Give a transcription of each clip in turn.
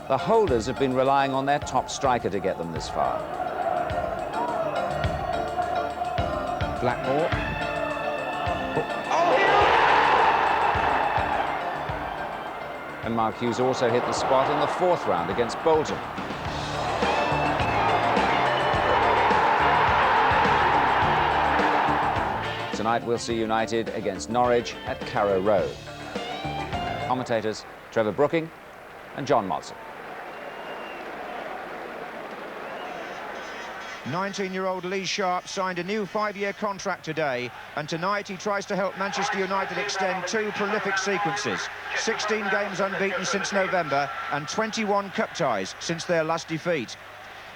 The holders have been relying on their top striker to get them this far. Blackmore. And Mark Hughes also hit the spot in the 4th round against Bolton. Tonight we'll see United against Norwich at Carrow Road. Commentators Trevor Brooking and John Motson. 19-year-old Lee Sharp signed a new 5-year contract today, and tonight he tries to help Manchester United extend 2 prolific sequences. 16 games unbeaten since November and 21 cup ties since their last defeat.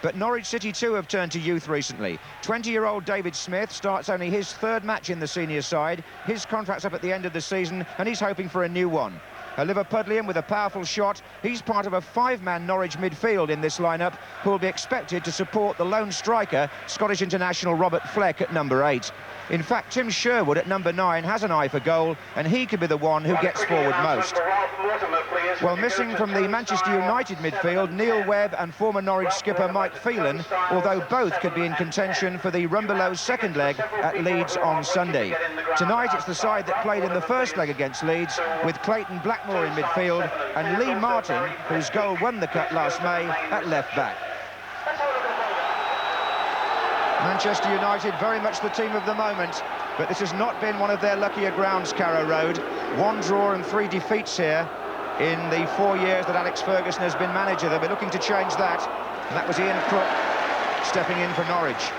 But Norwich City too have turned to youth recently. 20-year-old David Smith starts only his 3rd match in the senior side. His contract's up at the end of the season and he's hoping for a new one. A Liverpudlian with a powerful shot, he's part of a 5-man Norwich midfield in this lineup who will be expected to support the lone striker, Scottish international Robert Fleck at number 8. In fact, Tim Sherwood at number 9 has an eye for goal, and he could be the one who gets forward most. Well, missing from the Manchester United midfield, Neil Webb and former Norwich skipper Mike Phelan, although both could be in contention for the run below 2nd leg at Leeds on Sunday. Tonight it's the side that played in the 1st leg against Leeds, with Clayton Blackmore in midfield and Lee Martin, whose goal won the cup last May, at left back. Manchester United very much the team of the moment, but this has not been one of their luckier grounds, Carrow Road. 1 draw and 3 defeats here in the 4 years that Alex Ferguson has been manager. They'll be looking to change that, and that was Ian Crook stepping in for Norwich.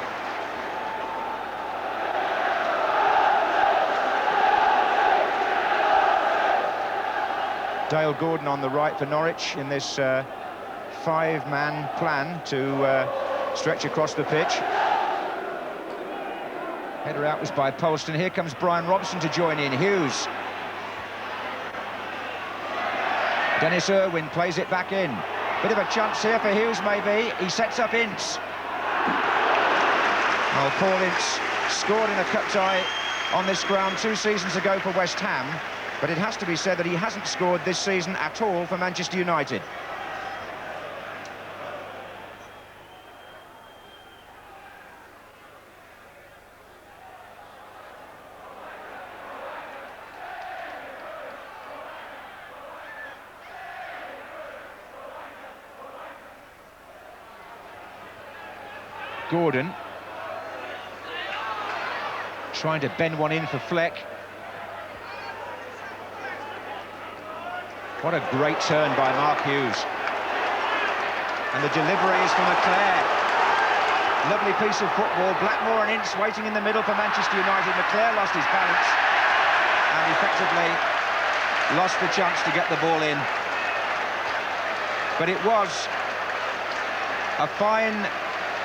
Dale Gordon on the right for Norwich in this 5-man plan to stretch across the pitch. Header out was by Polston. Here comes Brian Robson to join in. Hughes. Dennis Irwin plays it back in. Bit of a chance here for Hughes, maybe. He sets up Ince. Well, Paul Ince scored in a cup tie on this ground 2 seasons ago for West Ham, but it has to be said that he hasn't scored this season at all for Manchester United. Gordon trying to bend one in for Fleck. What a great turn by Mark Hughes. And the delivery is from McClare. Lovely piece of football. Blackmore and Ince waiting in the middle for Manchester United. McClare lost his balance and effectively lost the chance to get the ball in. But it was a fine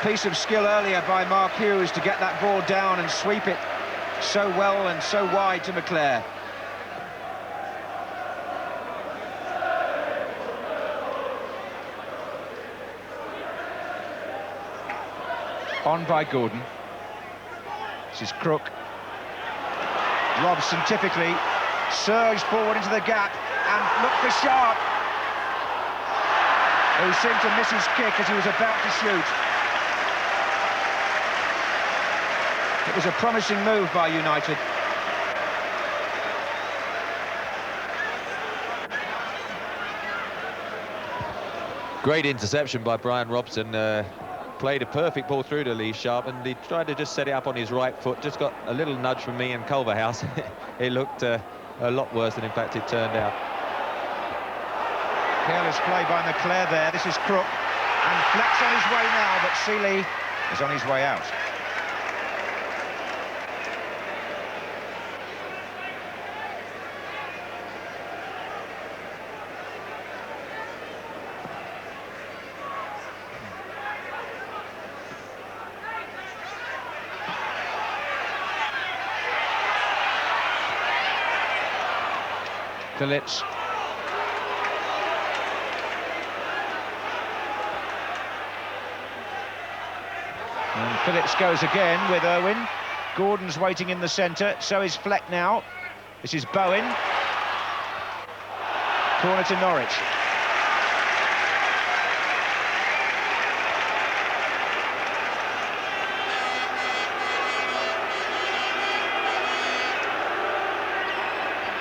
piece of skill earlier by Mark Hughes to get that ball down and sweep it so well and so wide to McClare. On by Gordon. This is Crook. Robson typically surged forward into the gap and looked for Sharp, who seemed to miss his kick as he was about to shoot. It was a promising move by United. Great interception by Brian Robson. Played a perfect ball through to Lee Sharp, and he tried to just set it up on his right foot. Just got a little nudge from me and Culverhouse. It looked a lot worse than in fact it turned out. Careless play by McClare there. This is Crook, and Fleck's on his way now, but Seeley is on his way out. Phillips. And Phillips goes again with Irwin. Gordon's waiting in the centre, so is Fleck now. This is Bowen. Corner to Norwich.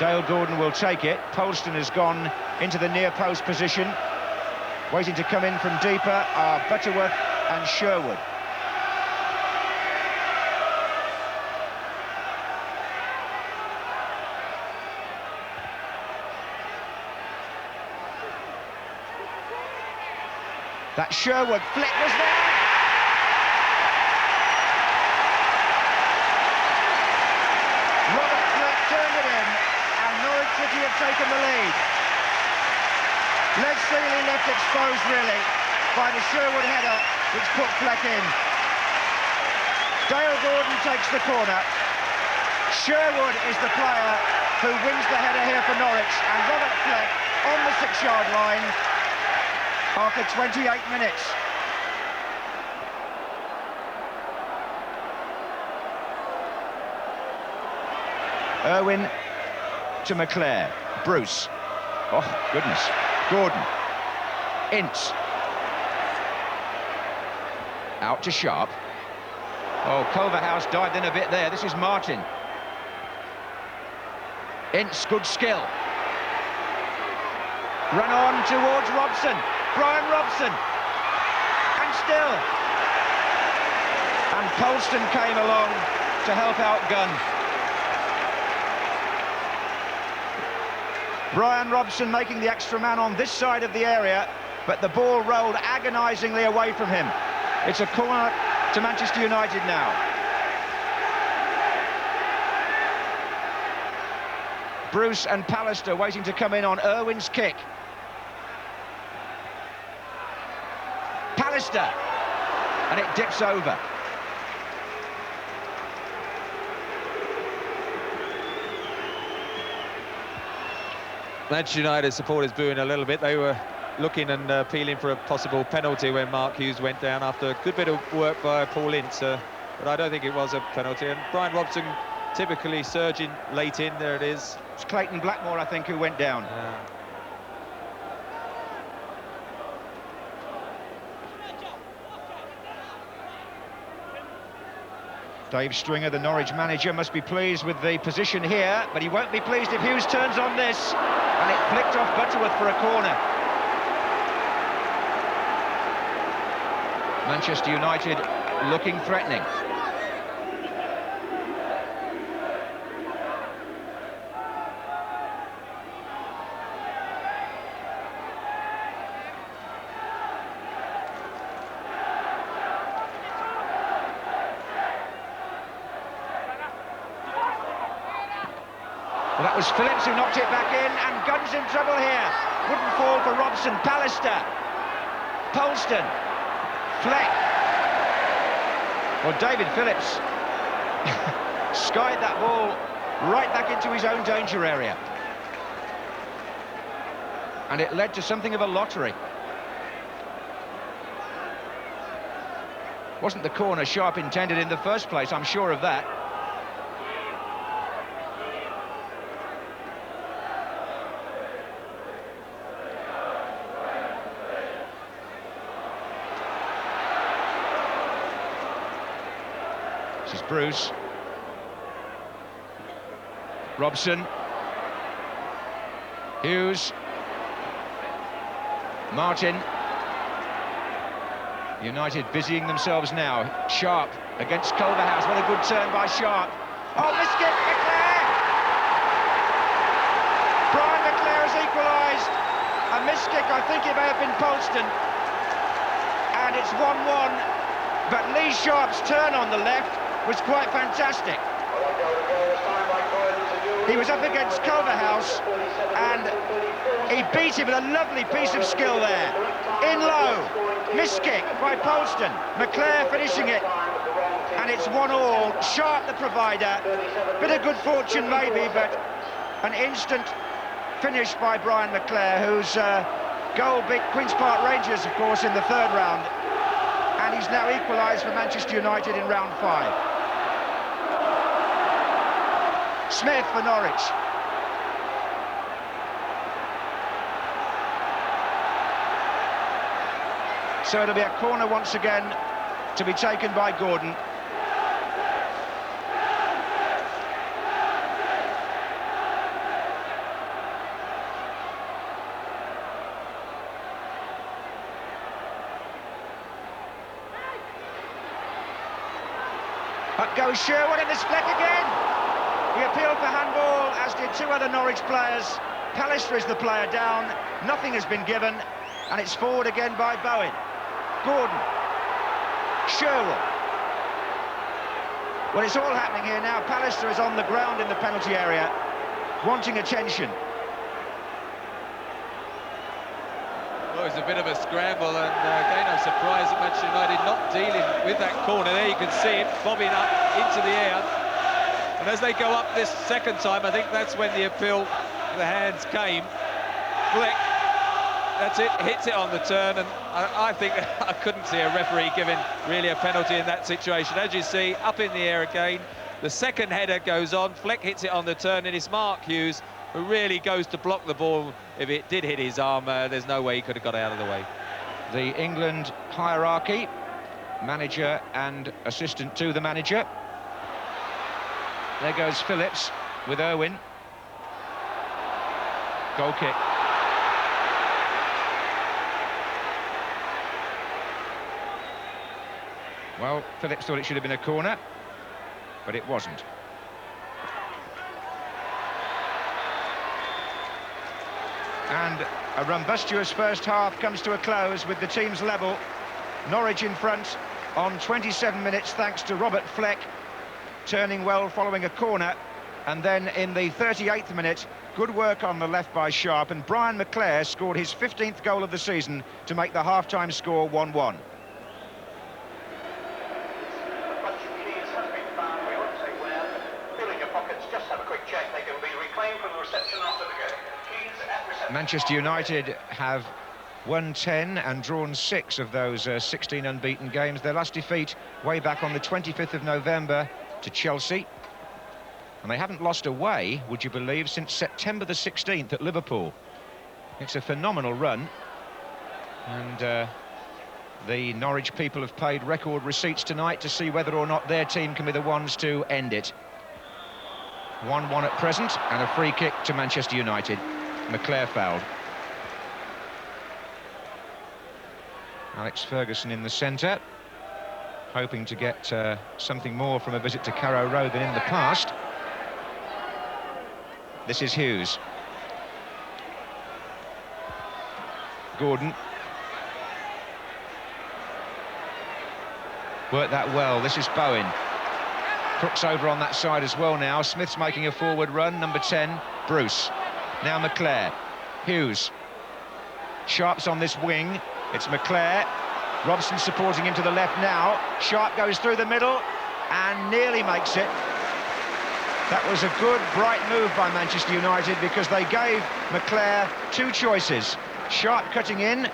Dale Gordon will take it. Polston has gone into the near post position. Waiting to come in from deeper are Butterworth and Sherwood. That Sherwood flick was there! Robert Flick turned it in, and Norwich City have taken the lead. Les Seeley left exposed, really, by the Sherwood header, which put Fleck in. Dale Gordon takes the corner. Sherwood is the player who wins the header here for Norwich, and Robert Fleck on the 6-yard line after 28 minutes. Irwin to McClare. Bruce. Oh, goodness. Gordon. Ince. Out to Sharp. Oh, Culverhouse dived in a bit there. This is Martin. Ince, good skill. Run on towards Robson. Brian Robson. And still. And Polston came along to help out Gunn. Brian Robson making the extra man on this side of the area, but the ball rolled agonisingly away from him. It's a corner to Manchester United now. Bruce and Pallister waiting to come in on Irwin's kick. Pallister, and it dips over. Manchester United supporters booing a little bit. They were looking and appealing for a possible penalty when Mark Hughes went down after a good bit of work by Paul Ince, but I don't think it was a penalty. And Brian Robson typically surging late in. There it is. It's Clayton Blackmore, I think, who went down. Yeah. Dave Stringer, the Norwich manager, must be pleased with the position here, but he won't be pleased if Hughes turns on this. And it flicked off Butterworth for a corner. Manchester United looking threatening. Well, that was Phillips who knocked it back in, and Gunn's in trouble here. Wouldn't fall for Robson. Pallister. Polston. Fleck. Well, David Phillips skied that ball right back into his own danger area. And it led to something of a lottery. Wasn't the corner Sharp intended in the first place, I'm sure of that. This is Bruce. Robson. Hughes. Martin. United busying themselves now. Sharp against Culverhouse. What a good turn by Sharp. Oh, Miskit, McClare! Brian McClare has equalised. A miskick, I think it may have been Polston. And it's 1-1. But Lee Sharp's turn on the left was quite fantastic. He was up against Culverhouse and he beat him with a lovely piece of skill there. In low, miskick by Polston. McClare finishing it, and it's 1-1. Sharp the provider. Bit of good fortune maybe, but an instant finish by Brian McClare, whose goal beat Queen's Park Rangers, of course, in the third round. And he's now equalised for Manchester United in round 5. Smith for Norwich. So it'll be a corner once again to be taken by Gordon. Up goes Sherwood, and there's Fleck again. He appealed for handball, as did two other Norwich players. Pallister is the player down. Nothing has been given, and it's forward again by Bowen. Gordon. Sherwood. Well, it's all happening here now. Pallister is on the ground in the penalty area, wanting attention. Well, it's a bit of a scramble, and again, I'm surprised that Manchester United not dealing with that corner. There you can see it bobbing up into the air. And as they go up this second time, I think that's when the appeal, the hands came. Fleck, that's it, hits it on the turn, and I think I couldn't see a referee giving really a penalty in that situation. As you see, up in the air again, the second header goes on, Fleck hits it on the turn, and it's Mark Hughes who really goes to block the ball. If it did hit his arm, there's no way he could have got out of the way. The England hierarchy, manager and assistant to the manager. There goes Phillips with Irwin. Goal kick. Well, Phillips thought it should have been a corner, but it wasn't. And a rumbustious first half comes to a close with the teams level. Norwich in front on 27 minutes thanks to Robert Fleck turning well following a corner. And then in the 38th minute, good work on the left by Sharp, and Brian McClare scored his 15th goal of the season to make the half-time score 1-1. Manchester United have won 10 and drawn 6 of those 16 unbeaten games. Their last defeat way back on the 25th of November to Chelsea. And they haven't lost away, would you believe, since September the 16th at Liverpool. It's a phenomenal run. And the Norwich people have paid record receipts tonight to see whether or not their team can be the ones to end it. 1-1 at present, and a free kick to Manchester United. McClare fouled. Alex Ferguson in the centre, hoping to get something more from a visit to Carrow Road than in the past. This is Hughes. Gordon. Worked that well. This is Bowen. Crook's over on that side as well now. Smith's making a forward run. Number 10, Bruce. Now McClare. Hughes. Sharp's on this wing. It's McClare. Robson supporting him to the left now. Sharp goes through the middle and nearly makes it. That was a good, bright move by Manchester United, because they gave McClare two choices. Sharp cutting in,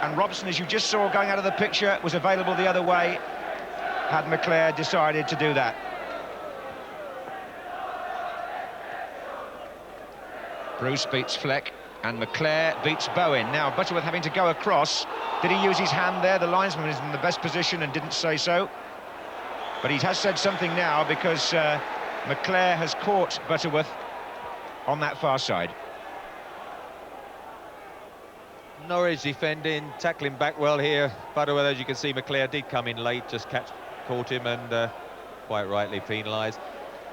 and Robson, as you just saw going out of the picture, was available the other way had McClare decided to do that. Bruce beats Fleck, and McClare beats Bowen. Now Butterworth having to go across. Did he use his hand there? The linesman is in the best position and didn't say so. But he has said something now, because McClare has caught Butterworth on that far side. Norwich defending, tackling back well here. Butterworth, as you can see, McClare did come in late, just caught him and quite rightly penalised.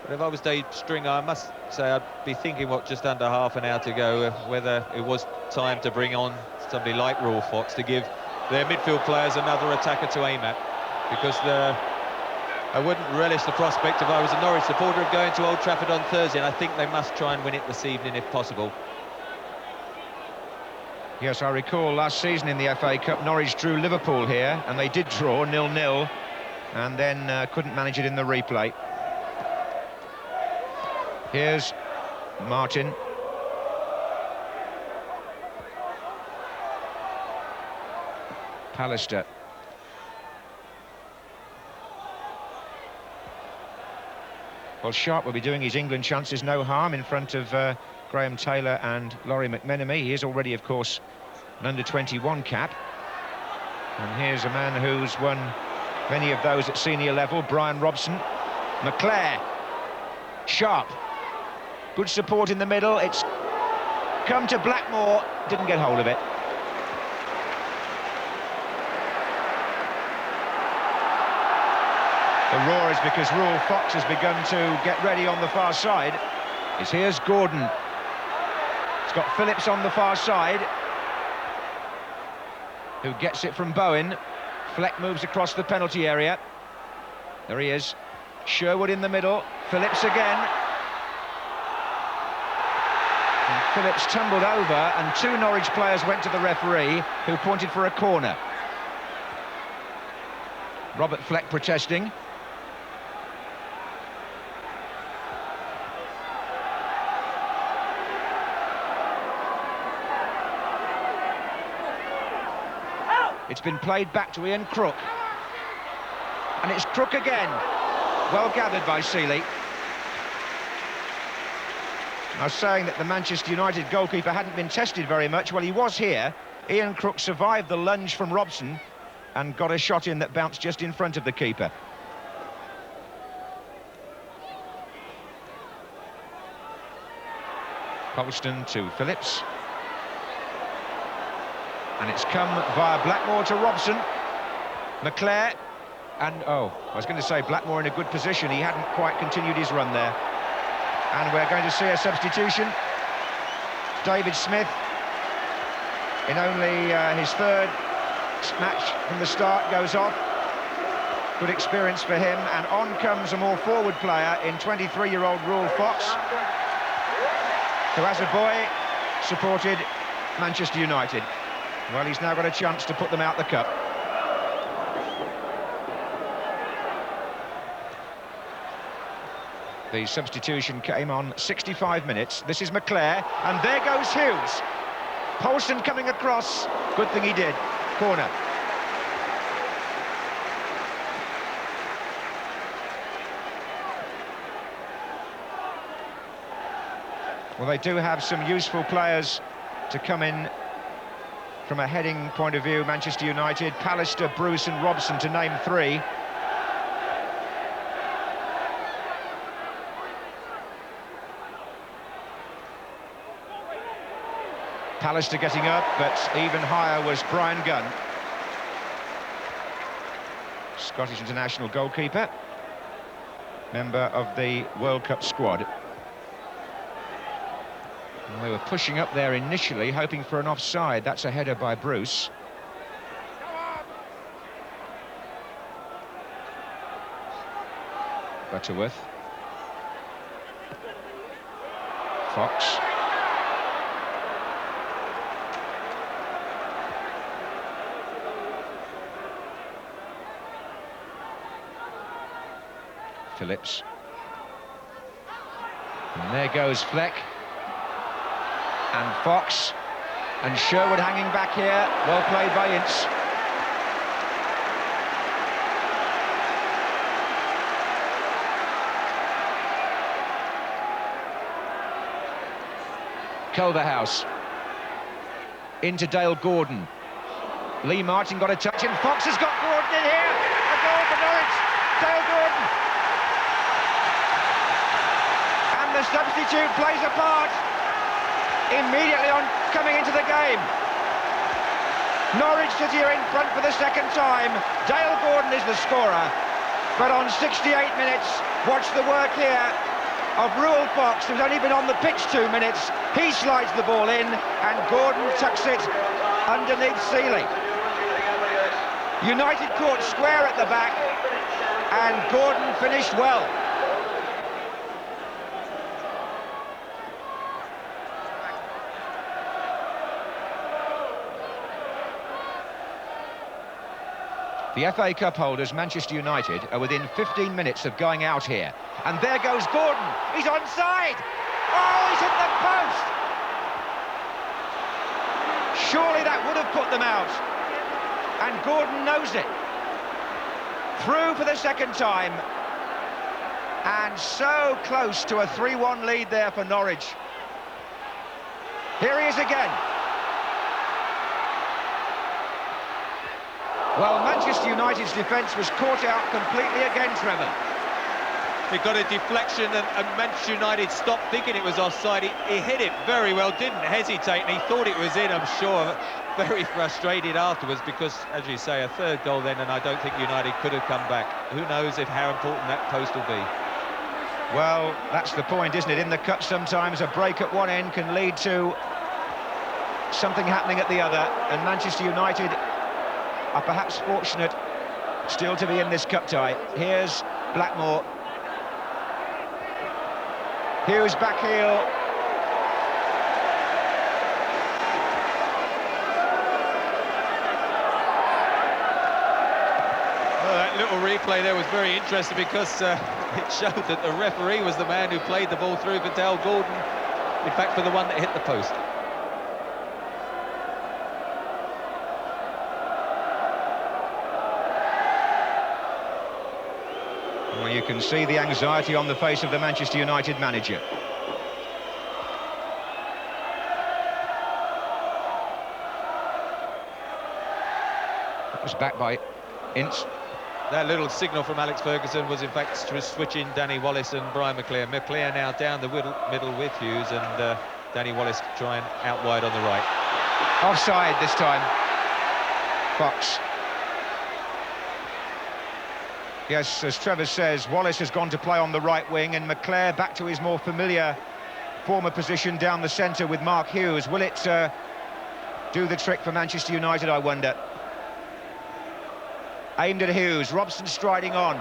But if I was Dave Stringer, I must say I'd be thinking, what, just under half an hour to go, whether it was time to bring on somebody like Raw Fox to give their midfield players another attacker to aim at, because I wouldn't relish the prospect, if I was a Norwich supporter, of going to Old Trafford on Thursday, and I think they must try and win it this evening if possible. Yes, I recall last season in the FA Cup, Norwich drew Liverpool here, and they did draw 0-0, and then couldn't manage it in the replay. Here's Martin. Pallister. Well, Sharp will be doing his England chances no harm in front of Graham Taylor and Laurie McMenemy. He is already, of course, an under-21 cap. And here's a man who's won many of those at senior level, Brian Robson. McClare. Sharp. Good support in the middle. It's come to Blackmore. Didn't get hold of it. The roar is because Ruel Fox has begun to get ready on the far side. Here's Gordon. He's got Phillips on the far side, who gets it from Bowen. Fleck moves across the penalty area. There he is. Sherwood in the middle. Phillips again. And Phillips tumbled over, and two Norwich players went to the referee, who pointed for a corner. Robert Fleck protesting. It's been played back to Ian Crook. And it's Crook again. Well gathered by Seeley. I was saying that the Manchester United goalkeeper hadn't been tested very much. Well, he was here. Ian Crook survived the lunge from Robson and got a shot in that bounced just in front of the keeper. Colston to Phillips. And it's come via Blackmore to Robson. McClare. And, oh, I was going to say Blackmore in a good position. He hadn't quite continued his run there. And we're going to see a substitution. David Smith, in only his third match from the start, goes off. Good experience for him. And on comes a more forward player in 23-year-old Ruel Fox, who, as a boy, supported Manchester United. Well, he's now got a chance to put them out the cup. The substitution came on 65 minutes. This is McClare, and there goes Hughes. Polston coming across. Good thing he did. Corner. Well, they do have some useful players to come in from a heading point of view, Manchester United. Pallister, Bruce and Robson, to name three. Pallister getting up, but even higher was Brian Gunn. Scottish international goalkeeper, member of the World Cup squad. And they were pushing up there initially, hoping for an offside. That's a header by Bruce. Butterworth. Fox. Phillips. And there goes Fleck. And Fox. And Sherwood hanging back here. Well played by Ince. Culverhouse. Into Dale Gordon. Lee Martin got a touch and Fox has got Gordon in here. A goal for Norwich. Dale Gordon. And the substitute plays a part immediately on coming into the game. Norwich sit here in front for the second time. Dale Gordon is the scorer. But on 68 minutes, watch the work here of Ruel Fox, who's only been on the pitch 2 minutes. He slides the ball in, and Gordon tucks it underneath Seeley. United caught square at the back, and Gordon finished well. The FA Cup holders, Manchester United, are within 15 minutes of going out here. And there goes Gordon. He's onside. Oh, he's hit the post. Surely that would have put them out. And Gordon knows it. Through for the second time. And so close to a 3-1 lead there for Norwich. Here he is again. Well, Manchester United's defence was caught out completely again, Trevor. It got a deflection, and Manchester United stopped thinking it was offside. He hit it very well, didn't hesitate, and he thought it was in, I'm sure. Very frustrated afterwards because, as you say, a third goal then, and I don't think United could have come back. Who knows how important that post will be. Well, that's the point, isn't it? In the cup, sometimes a break at one end can lead to something happening at the other, and Manchester United are perhaps fortunate still to be in this cup tie. Here's Blackmore. Hughes back heel. Well, that little replay there was very interesting because it showed that the referee was the man who played the ball through for Dale Gordon. In fact, for the one that hit the post. Well, you can see the anxiety on the face of the Manchester United manager. That was back by Ince. That little signal from Alex Ferguson was in fact switching Danny Wallace and Brian McClair. McClair now down the middle with Hughes, and Danny Wallace trying out wide on the right. Offside this time. Fox. Yes, as Trevor says, Wallace has gone to play on the right wing, and McClair back to his more familiar former position down the centre with Mark Hughes. Will it do the trick for Manchester United, I wonder? Aimed at Hughes, Robson striding on.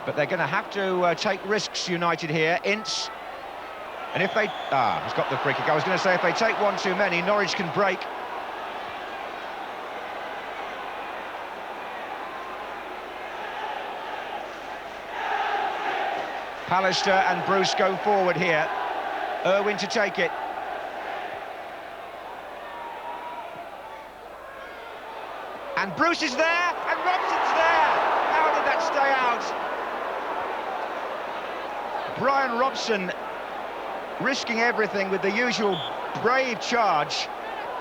But they're going to have to take risks, United here. Ince. And if they... he's got the free kick. I was going to say, if they take one too many, Norwich can break. Pallister and Bruce go forward here. Irwin to take it. And Bruce is there, and Robson's there. How did that stay out? Brian Robson risking everything with the usual brave charge.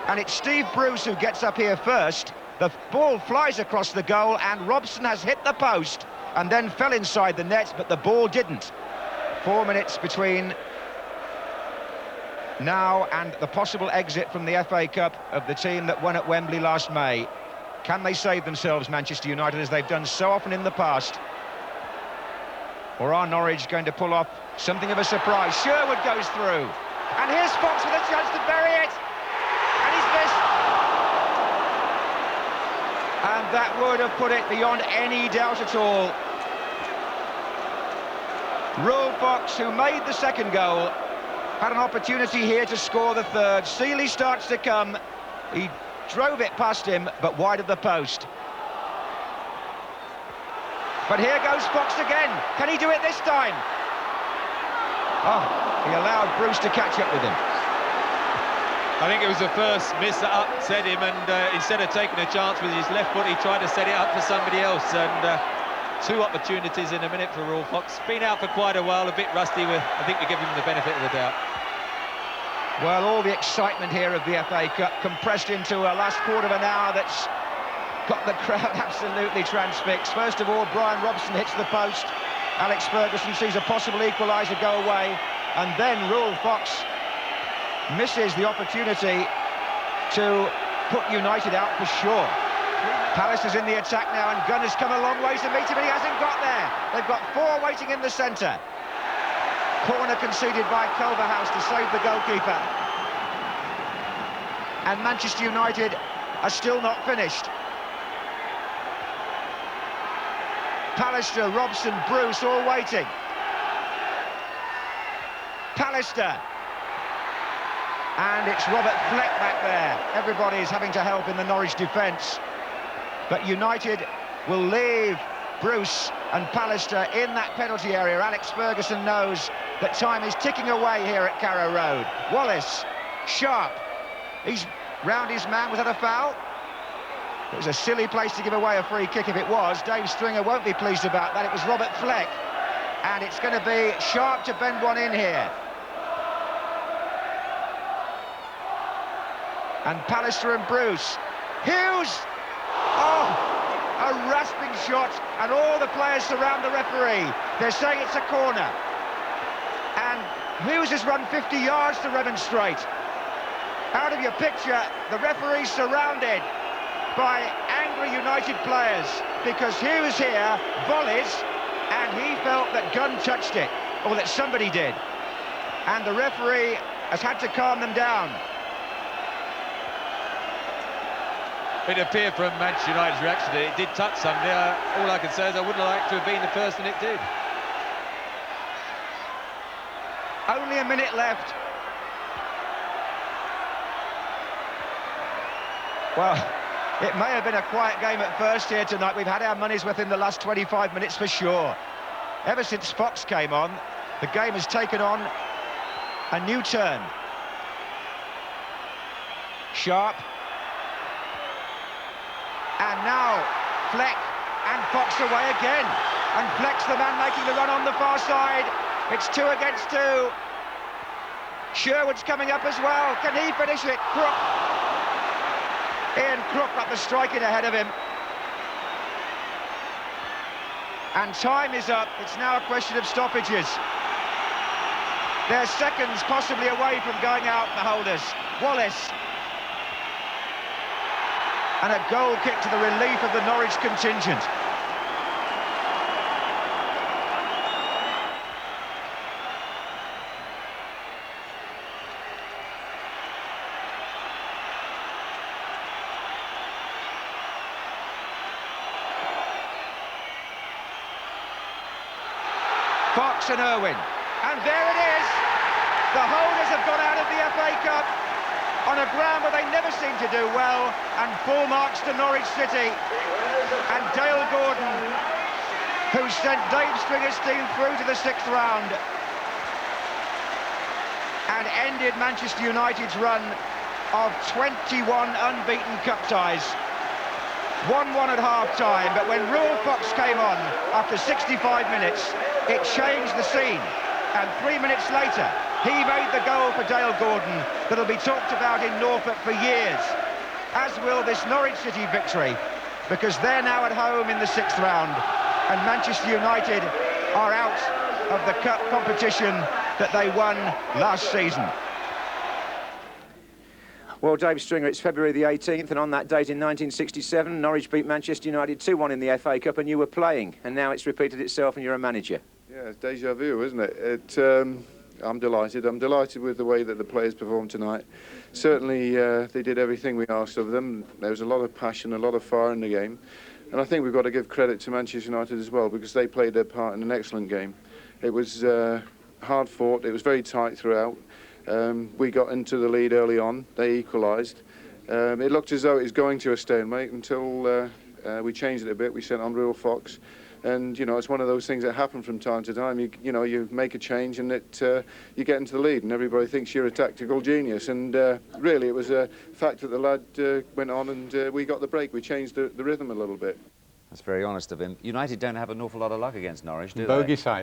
And it's Steve Bruce who gets up here first. The ball flies across the goal, and Robson has hit the post and then fell inside the net, but the ball didn't. 4 minutes between now and the possible exit from the FA Cup of the team that won at Wembley last May. Can they save themselves, Manchester United, as they've done so often in the past? Or are Norwich going to pull off something of a surprise? Sherwood goes through. And here's Fox with a chance to bury it. And he's missed. And that would have put it beyond any doubt at all. Rule Fox, who made the second goal, had an opportunity here to score the third. Seeley starts to come. He drove it past him, but wide of the post. But here goes Fox again. Can he do it this time? Oh, he allowed Bruce to catch up with him. I think it was the first miss that upset him, and instead of taking a chance with his left foot, he tried to set it up for somebody else. And two opportunities in a minute for Rule Fox. Been out for quite a while, a bit rusty. I think we give him the benefit of the doubt. Well, all the excitement here of the FA Cup compressed into a last quarter of an hour that's got the crowd absolutely transfixed. First of all, Brian Robson hits the post. Alex Ferguson sees a possible equaliser go away. And then Rule Fox misses the opportunity to put United out for sure. Palace is in the attack now, and Gunn has come a long way to meet him, and he hasn't got there. They've got four waiting in the centre. Corner conceded by Culverhouse to save the goalkeeper. And Manchester United are still not finished. Pallister, Robson, Bruce all waiting. Pallister. And it's Robert Fleck back there. Everybody is having to help in the Norwich defence. But United will leave Bruce and Pallister in that penalty area. Alex Ferguson knows that time is ticking away here at Carrow Road. Wallace, Sharp, he's round his man. Was that a foul? It was a silly place to give away a free kick if it was. Dave Stringer won't be pleased about that. It was Robert Fleck. And it's going to be Sharp to bend one in here. And Pallister and Bruce. Hughes! Oh! a rasping shot, and all the players surround the referee. They're saying it's a corner. And Hughes has run 50 yards to remonstrate. Out of your picture, the referee's surrounded by angry United players because Hughes here volleys, and he felt that Gunn touched it, or that somebody did. And the referee has had to calm them down. It appeared from Manchester United's reaction that it did touch somebody. All I can say is I wouldn't like to have been the person it did. Only a minute left. Well, it may have been a quiet game at first here tonight. We've had our money's worth in the last 25 minutes for sure. Ever since Fox came on, the game has taken on a new turn. Sharp. And now Fleck and Fox away again. And Fleck's the man making the run on the far side. It's 2 against 2. Sherwood's coming up as well. Can he finish it? Crook. Ian Crook got the strike in ahead of him. And time is up. It's now a question of stoppages. They're seconds possibly away from going out, the holders. Wallace. And a goal kick to the relief of the Norwich contingent. Fox and Irwin. And there it is. The holders have gone out of the FA Cup on a ground where they never seem to do well, and full marks to Norwich City. And Dale Gordon, who sent Dave Stringer's team through to the 6th round and ended Manchester United's run of 21 unbeaten cup ties. 1-1 at half-time, but when Rule Fox came on after 65 minutes, it changed the scene. And 3 minutes later, he made the goal for Dale Gordon that'll be talked about in Norfolk for years, as will this Norwich City victory, because they're now at home in the 6th round, and Manchester United are out of the cup competition that they won last season. Well, Dave Stringer, it's February the 18th, and on that date in 1967, Norwich beat Manchester United 2-1 in the FA Cup, and you were playing, and now it's repeated itself and you're a manager. Yeah, it's deja vu, isn't it? I'm delighted. I'm delighted with the way that the players performed tonight. Certainly, they did everything we asked of them. There was a lot of passion, a lot of fire in the game. And I think we've got to give credit to Manchester United as well, because they played their part in an excellent game. It was hard fought. It was very tight throughout. We got into the lead early on. They equalised. It looked as though it was going to a stalemate until we changed it a bit. We sent on Rule Fox. And, you know, it's one of those things that happen from time to time. You know, you make a change and you get into the lead and everybody thinks you're a tactical genius. And really, it was a fact that the lad went on and we got the break. We changed the rhythm a little bit. That's very honest of him. United don't have an awful lot of luck against Norwich, do they?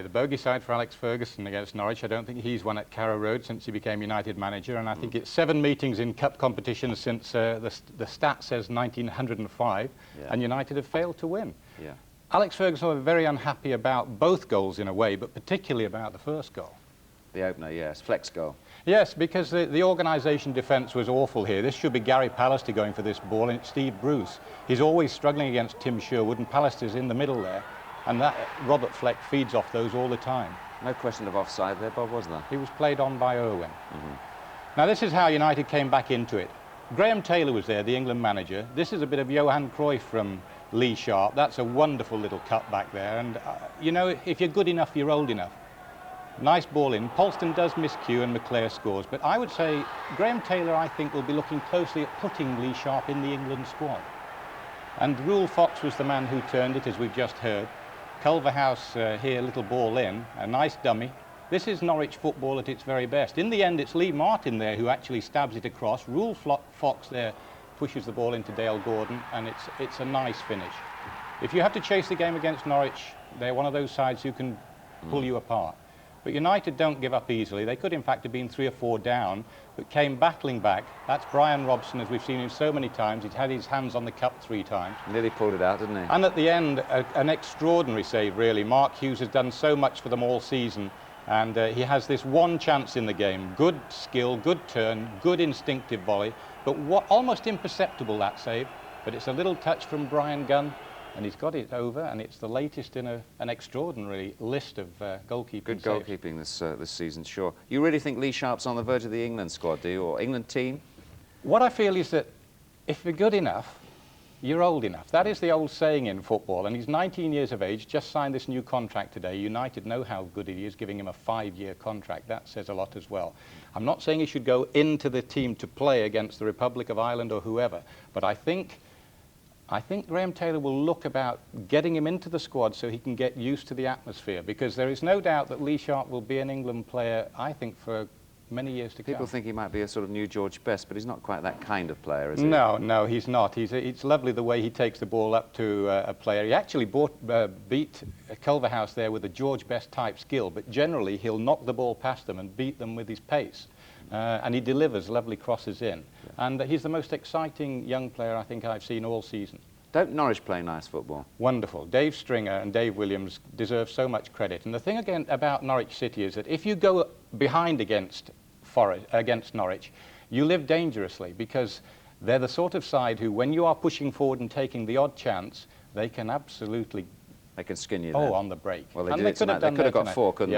The bogey side for Alex Ferguson against Norwich. I don't think he's won at Carrow Road since he became United manager, and I think it's 7 meetings in cup competitions since the stat says 1905, and United have failed to win. Yeah. Alex Ferguson was very unhappy about both goals in a way, but particularly about the first goal. The opener, yes. Fleck's goal. Yes, because the organisation defence was awful here. This should be Gary Pallister going for this ball, and it's Steve Bruce. He's always struggling against Tim Sherwood, and Pallister's in the middle there, and that Robert Fleck feeds off those all the time. No question of offside there, Bob, was there? He was played on by Irwin. Now, this is how United came back into it. Graham Taylor was there, the England manager. This is a bit of Johan Cruyff from Lee Sharp. That's a wonderful little cut back there, and you know, if you're good enough, you're old enough. Nice ball in. Polston does miscue and McClare scores, but I would say Graham Taylor, I think, will be looking closely at putting Lee Sharp in the England squad. And Rule Fox was the man who turned it, as we've just heard. Culverhouse here, little ball in, a nice dummy. This is Norwich football at its very best. In the end, it's Lee Martin there who actually stabs it across. Rule Fox there pushes the ball into Dale Gordon, and it's a nice finish. If you have to chase the game against Norwich, they're one of those sides who can pull you apart. But United don't give up easily. They could, in fact, have been 3 or 4 down, but came battling back. That's Brian Robson, as we've seen him so many times. He's had his hands on the cup 3 times. Nearly pulled it out, didn't he? And at the end, an extraordinary save, really. Mark Hughes has done so much for them all season, and he has this one chance in the game. Good skill, good turn, good instinctive volley, but almost imperceptible, that save. But it's a little touch from Brian Gunn, and he's got it over, and it's the latest in an extraordinary list of goalkeeping Good saves. goalkeeping this season, sure. You really think Lee Sharp's on the verge of the England squad, do you, or England team? What I feel is that if you're good enough, you're old enough. That is the old saying in football, and he's 19 years of age, just signed this new contract today. United know how good he is, giving him a 5-year contract. That says a lot as well. I'm not saying he should go into the team to play against the Republic of Ireland or whoever, but I think Graham Taylor will look about getting him into the squad so he can get used to the atmosphere, because there is no doubt that Lee Sharp will be an England player, I think, for many years to come. People think he might be a sort of new George Best, but he's not quite that kind of player, is he? No, he's not. It's lovely the way he takes the ball up to a player. He actually beat Culverhouse there with a George Best type skill, but generally he'll knock the ball past them and beat them with his pace. And he delivers lovely crosses in. Yeah. And he's the most exciting young player I think I've seen all season. Don't Norwich play nice football? Wonderful. Dave Stringer and Dave Williams deserve so much credit. And the thing again about Norwich City is that if you go behind against Norwich, you live dangerously, because they're the sort of side who, when you are pushing forward and taking the odd chance, they can absolutely... They can skin you Oh, then. on the break. Well, they did it tonight. They could have got 4, couldn't they?